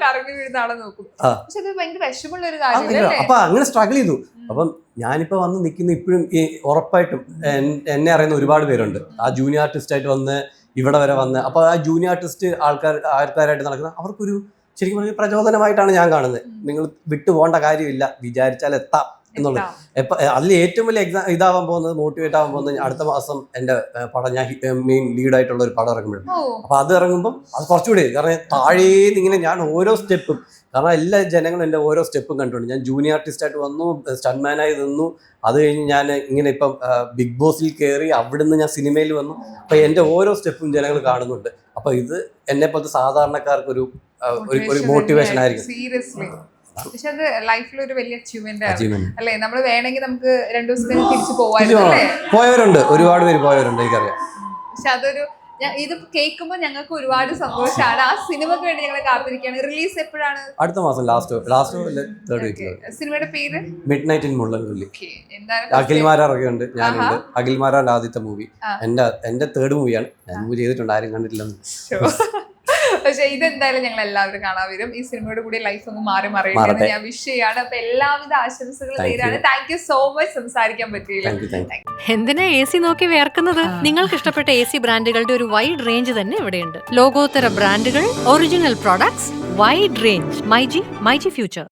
കറങ്ങി വീഴുന്ന ആളെ നോക്കും. പക്ഷെ അത് ഭയങ്കര വിഷമുള്ള ഒരു കാര്യം. അപ്പൊ അങ്ങനെ സ്ട്രഗിൾ ചെയ്തു. അപ്പം ഞാനിപ്പോ വന്ന് നിൽക്കുന്ന ഇപ്പോഴും ഉറപ്പായിട്ടും എന്നെ അറിയുന്ന ഒരുപാട് പേരുണ്ട്. ആ ജൂനിയർ ആർട്ടിസ്റ്റ് ആയിട്ട് വന്ന് ഇവിടെ വരെ വന്ന്, അപ്പൊ ആ ജൂനിയർ ആർട്ടിസ്റ്റ് ആൾക്കാരായിട്ട് നടക്കുന്ന അവർക്കൊരു ശരിക്കും പറഞ്ഞാൽ പ്രചോദനമായിട്ടാണ് ഞാൻ കാണുന്നത്. നിങ്ങൾ വിട്ടു പോകേണ്ട കാര്യമില്ല, വിചാരിച്ചാൽ എത്താം എന്നുള്ളത്. അതിൽ ഏറ്റവും വലിയ ഇതാവാൻ പോകുന്നത്, മോട്ടിവേറ്റ് ആവാൻ പോകുന്നത് അടുത്ത മാസം എൻ്റെ പടം, ഞാൻ മെയിൻ ലീഡായിട്ടുള്ള ഒരു പടം ഇറങ്ങുമ്പോഴും. അപ്പൊ അത് ഇറങ്ങുമ്പോൾ അത് കുറച്ചുകൂടി, കാരണം താഴേന്ന് ഇങ്ങനെ ഞാൻ ഓരോ സ്റ്റെപ്പും, കാരണം എല്ലാ ജനങ്ങളും എൻ്റെ ഓരോ സ്റ്റെപ്പും കണ്ടുകൊണ്ട് ഞാൻ ജൂനിയർ ആർട്ടിസ്റ്റായിട്ട് വന്നു, സ്റ്റൺമാനായി നിന്നു. അത് കഴിഞ്ഞ് ഞാൻ ഇങ്ങനെ ഇപ്പം ബിഗ് ബോസിൽ കയറി, അവിടുന്ന് ഞാൻ സിനിമയിൽ വന്നു. അപ്പൊ എൻ്റെ ഓരോ സ്റ്റെപ്പും ജനങ്ങൾ കാണുന്നുണ്ട്. അപ്പൊ ഇത് എന്നെ പോലത്തെ സാധാരണക്കാർക്കൊരു ഒരു മോട്ടിവേഷൻ ആയിരിക്കും. സീരിയസ്ലി. പക്ഷെ അത് ലൈഫിൽ ഒരു വലിയ അച്ചീവ്മെന്റ് ആണ് അല്ലേ? നമ്മൾ വേണമെങ്കിൽ നമുക്ക് 2 ദിവസത്തിന് തിരിച്ചു പോയവരുണ്ട്, ഒരുപാട് പേര് പോയവരുണ്ട്, എനിക്കറിയാം. പക്ഷെ അതൊരു ഇത് കേൾക്കുമ്പോൾ ഞങ്ങൾക്ക് ഒരുപാട് സന്തോഷമാണ്. ആ സിനിമക്ക് വേണ്ടി ഞങ്ങൾ കാത്തിരിക്കുകയാണ്. റിലീസ് എപ്പോഴാണ്? അടുത്ത മാസം ലാസ്റ്റ് 3rd വീക്കിൽ. സിനിമയുടെ പേര് മിഡ്നൈറ്റ് ഇൻ മുള്ളൻകൊല്ലി. അഖിൽമാരാറൊക്കെ ഉണ്ട്, ഞാനുണ്ട്. അഖിൽമാരാന്റെ ആദ്യത്തെ മൂവി, എന്റെ 3rd മൂവിയാണ്. ഞാൻ മൂവി ചെയ്തിട്ടുണ്ട്, ആരും കണ്ടിട്ടില്ലെന്ന്. പക്ഷെ ഇതെന്തായാലും ഞങ്ങൾ എല്ലാവരും കാണാൻ വരും. ഈ സിനിമയുടെ കൂടി ലൈഫ് ഒന്ന് മാറി മറിയട്ടെ ഞാൻ വിഷ് ചെയ്യാണ്. അപ്പൊ എല്ലാവിധ ആശംസകളും നേരാണ്. Thank you so much. സംസാരിക്കാൻ പറ്റിയില്ല. എന്തിനാ AC നോക്കി വേർക്കുന്നത്? നിങ്ങൾക്ക് ഇഷ്ടപ്പെട്ട AC ബ്രാൻഡുകളുടെ ഒരു വൈഡ് റേഞ്ച് തന്നെ ഇവിടെയുണ്ട്. ലോകോത്തര ബ്രാൻഡുകൾ, original products, wide range. MyG future.